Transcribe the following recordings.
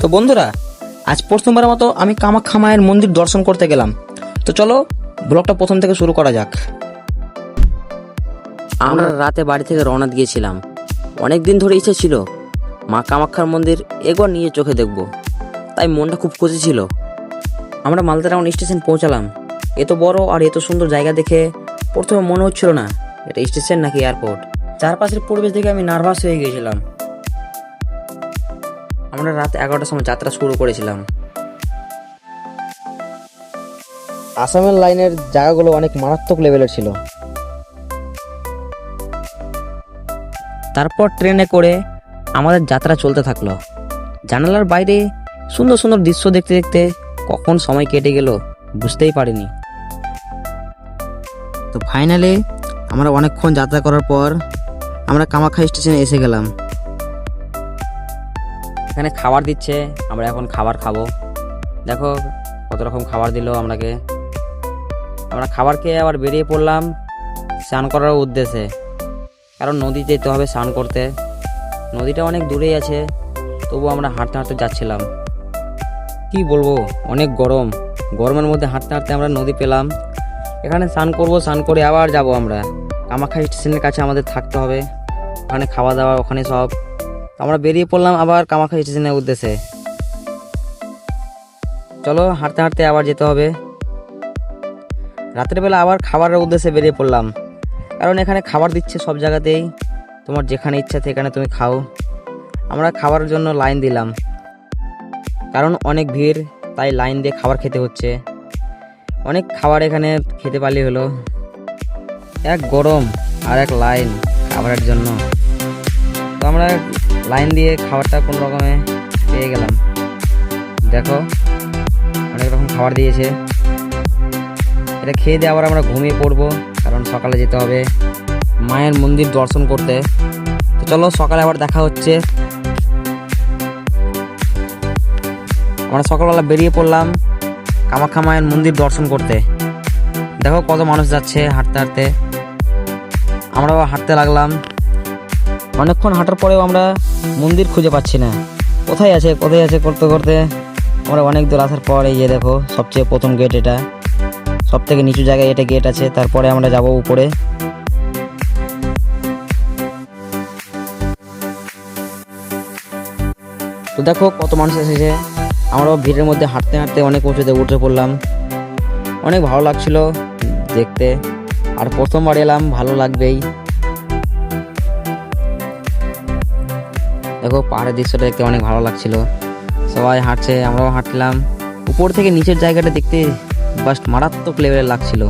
তো বন্ধুরা, আজ প্রথমবারের মতো আমি কামাখ্যা মায়ের মন্দির দর্শন করতে গেলাম। তো চলো ব্লগটা প্রথম থেকে শুরু করা যাক। আমরা রাতে বাড়ি থেকে রওনা দিয়েছিলাম। অনেক দিন ধরে ইচ্ছে ছিল মা কামাখ্যার মন্দির একবার নিজে চোখে দেখব, তাই মনটা খুব খুশি ছিল। আমরা মালদা টাউন স্টেশন পৌঁছালাম। এত বড় আর এত সুন্দর জায়গা দেখে প্রথমে মনে হচ্ছিল না এটা স্টেশন নাকি এয়ারপোর্ট। চারপাশের পরিবেশ দেখে আমি নার্ভাস হয়ে গিয়েছিলাম। আমরা রাত 11টার সময় যাত্রা শুরু করেছিলাম। আসামের লাইনের জায়গাগুলো অনেক মারাত্মক লেভেলের ছিল। তারপর ট্রেনে করে আমাদের যাত্রা চলতে থাকলো। জানালার বাইরে সুন্দর সুন্দর দৃশ্য দেখতে দেখতে কখন সময় কেটে গেল বুঝতেই পারিনি। তো ফাইনালি আমরা অনেকক্ষণ যাত্রা করার পর আমরা কামাখ্যা স্টেশনে এসে গেলাম। এখানে খাবার দিচ্ছে, আমরা এখন খাবার খাবো। দেখো কত রকম খাবার দিল আমরাকে। আমরা খাবার খেয়ে আবার বেরিয়ে পড়লাম স্নান করার উদ্দেশ্যে, কারণ নদী যেতে হবে স্নান করতে। নদীটা অনেক দূরেই আছে, তবু আমরা হাঁটতে হাঁটতে যাচ্ছিলাম। কি বলবো, অনেক গরম। গরমের মধ্যে হাঁটতে হাঁটতে আমরা নদী পেলাম। এখানে স্নান করবো, স্নান করে আবার যাব আমরা কামাখ্যা স্টেশনের কাছে আমাদের থাকতে হবে। ওখানে খাওয়া দাওয়া ওখানে সব। আমরা বেরিয়ে পড়লাম আবার কামাখ্যা স্টেশনের উদ্দেশ্যে। চলো হাঁটতে হাঁটতে আবার যেতে হবে। রাতের বেলা আবার খাবারের উদ্দেশ্যে বেরিয়ে পড়লাম, কারণ এখানে খাবার দিচ্ছে সব জায়গাতেই। তোমার যেখানে ইচ্ছা সেখানে তুমি খাও। আমরা খাবারের জন্য লাইন দিলাম, কারণ অনেক ভিড়, তাই লাইন দিয়ে খাবার খেতে হচ্ছে। অনেক খাবার এখানে খেতে পারলেই হলো। এক গরম আর এক লাইন খাবারের জন্য। তো আমরা লাইন দিয়ে খাবারটা কোনো রকমে পেয়ে গেলাম। দেখো অনেক রকম খাবার দিয়েছে। এটা খেয়ে দিয়ে আবার আমরা ঘুমিয়ে পড়বো, কারণ সকালে যেতে হবে মায়ের মন্দির দর্শন করতে। তো চলো সকালে আবার দেখা হচ্ছে। আমরা সকালবেলা বেরিয়ে পড়লাম কামাখ্যা মায়ের মন্দির দর্শন করতে। দেখো কত মানুষ যাচ্ছে হাঁটতে হাঁটতে। আমরাও হাঁটতে লাগলাম। অনেকক্ষণ হাঁটার পরেও আমরা মন্দির খুঁজে পাচ্ছি না, কোথায় আছে কোথায় আছে করতে করতে আমরা অনেক দূর আসার পর এই যে দেখো সবচেয়ে প্রথম গেট, এটা সব থেকে নিচু জায়গায় এটা গেট আছে। তারপরে আমরা যাব উপরে। তো দেখো কত মানুষ এসেছে। আমরাও ভিড়ের মধ্যে হাঁটতে হাঁটতে অনেক উঁচুতে উঠে পড়লাম। অনেক ভালো লাগছিল দেখতে, আর প্রথমবার এলাম, ভালো লাগবেই। দেখো পাহাড়ের দৃশ্যটা দেখতে অনেক ভালো লাগছিল। সবাই হাঁটছে, আমরাও হাঁটলাম। উপর থেকে নিচের জায়গাটা দেখতে জাস্ট মারাত্মক লেভেলের লাগছিল।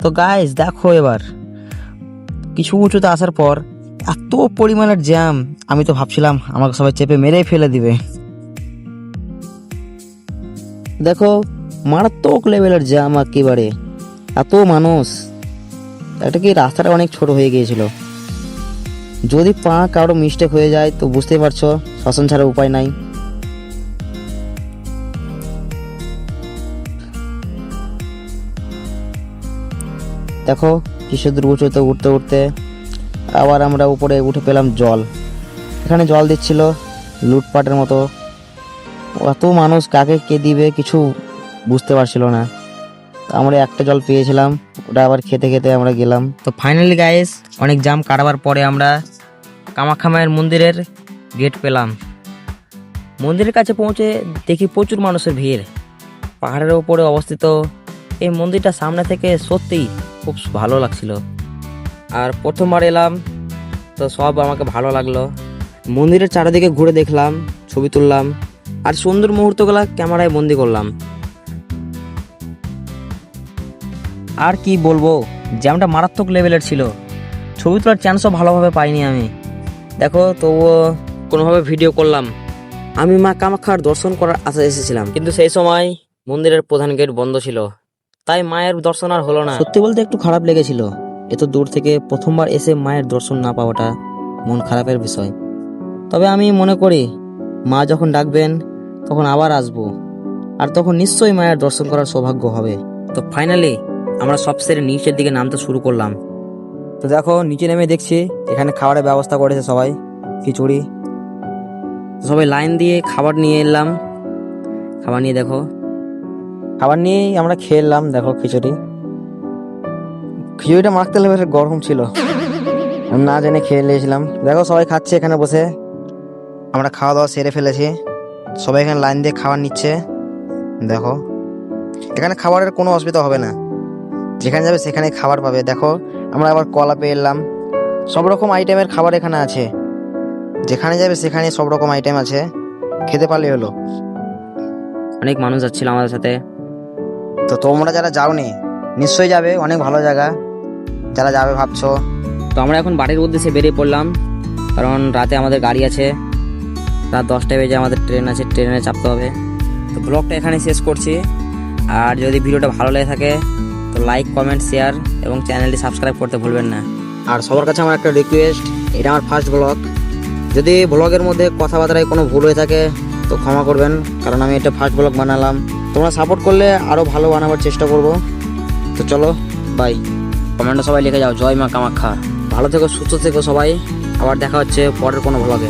তো গাইস দেখো এবার কিছু উঁচুতে আসার পর এত পরিমাণের জ্যাম, আমি তো ভাবছিলাম আমাকে সবাই চেপে মেরেই ফেলে দিবে। দেখো মারাত্মক লেভেলের জ্যাম, একেবারে এত মানুষ। এটা কি রাস্তাটা অনেক ছোট হয়ে গিয়েছিল। যদি পা কারো মিস্টেক হয়ে যায় তো বুঝতেই পারছো, শ্মশান ছাড়া উপায় নাই। দেখো কিছু দূর উঁচুতে উঠতে উঠতে আবার আমরা উপরে উঠে পেলাম জল। এখানে জল দিচ্ছিল লুটপাটের মতো। এত মানুষ কাকে কে দিবে কিছু বুঝতে পারছিল না। আমরা একটা জল পেয়েছিলাম, ওটা আবার খেতে খেতে আমরা গেলাম। তো ফাইনালি গাইস অনেক জাম কাটাবার পরে আমরা কামাখ্যা মায়ের মন্দিরের গেট পেলাম। মন্দিরের কাছে পৌঁছে দেখি প্রচুর মানুষের ভিড়। পাহাড়ের উপরে অবস্থিত এই মন্দিরটা সামনে থেকে সত্যিই খুব ভালো লাগছিল। আর প্রথমবার এলাম, তো সব আমাকে ভালো লাগলো। মন্দিরের চারিদিকে ঘুরে দেখলাম, ছবি তুললাম, আর সুন্দর মুহূর্তগুলো ক্যামেরায় বন্দি করলাম। আর কি বলবো, জ্যামটা মারাত্মক লেভেলের ছিল। ছবি তোলার চান্সও ভালোভাবে পাইনি আমি। দেখো তবুও কোনোভাবে ভিডিও করলাম। আমি মা কামাখ্যার দর্শন করার আশায় এসেছিলাম, কিন্তু সেই সময় মন্দিরের প্রধান গেট বন্ধ ছিল, তাই মায়ের দর্শন আর হলো না। সত্যি বলতে একটু খারাপ লেগেছিল। এত দূর থেকে প্রথমবার এসে মায়ের দর্শন না পাওয়াটা মন খারাপের বিষয়। তবে আমি মনে করি মা যখন ডাকবেন তখন আবার আসবো, আর তখন নিশ্চয়ই মায়ের দর্শন করার সৌভাগ্য হবে। তো ফাইনালি আমরা সব সেরে নিচের দিকে নামতে শুরু করলাম। তো দেখো নিচে নেমে দেখছি এখানে খাবারের ব্যবস্থা করেছে সবাই, খিচুড়ি। সবাই লাইন দিয়ে খাবার নিয়ে এলাম, খাবার নিয়ে দেখো, খাবার নিয়েই আমরা খেয়ে এলাম। দেখো খিচুড়িটা মাখতে লেগে গরম ছিল, আমি না জেনে খেয়ে নিয়েছিলাম। দেখো সবাই খাচ্ছে এখানে বসে, আমরা খাওয়া দাওয়া সেরে ফেলেছি, সবাই এখানে লাইন দিয়ে খাবার নিচ্ছে। দেখো এখানে খাবারের কোনো অসুবিধা হবে না, যেখানে যাবে সেখানে খাবার পাবে। দেখো আমরা আবার কলা পেয়ে এলাম, সব রকম আইটেমের খাবার এখানে আছে, যেখানে যাবে সেখানে সব রকম আইটেম আছে, খেতে পারলে হলো। অনেক মানুষ যাচ্ছিল আমাদের সাথে, তো তোমরা যারা যাওনি নিশ্চয়ই যাবে, অনেক ভালো জায়গা, যারা যাবে ভাবছো। তো আমরা এখন বাড়ির উদ্দেশ্যে বেরিয়ে পড়লাম, কারণ রাতে আমাদের গাড়ি আছে, রাত 10টায় বেজে আমাদের ট্রেন আছে, ট্রেনে চাপতে হবে। তো ব্লগটা এখানে শেষ করছি, আর যদি ভিডিওটা ভালো লেগে থাকে তো লাইক, কমেন্ট, শেয়ার এবং চ্যানেলটি সাবস্ক্রাইব করতে ভুলবেন না। আর সবার কাছে আমার একটা রিকোয়েস্ট, এটা আমার ফার্স্ট ব্লগ, যদি ব্লগের মধ্যে কথাবার্তায় কোনো ভুল হয়ে থাকে তো ক্ষমা করবেন, কারণ আমি এটা ফার্স্ট ব্লগ বানালাম। তোমরা সাপোর্ট করলে আরও ভালো বানাবার চেষ্টা করব। তো চলো বাই, কমেন্টে সবাই লিখে যাও জয় মা কামাখ্যা। ভালো থেকো, সুস্থ থেকো সবাই, আবার দেখা হচ্ছে পরের কোনো ব্লগে।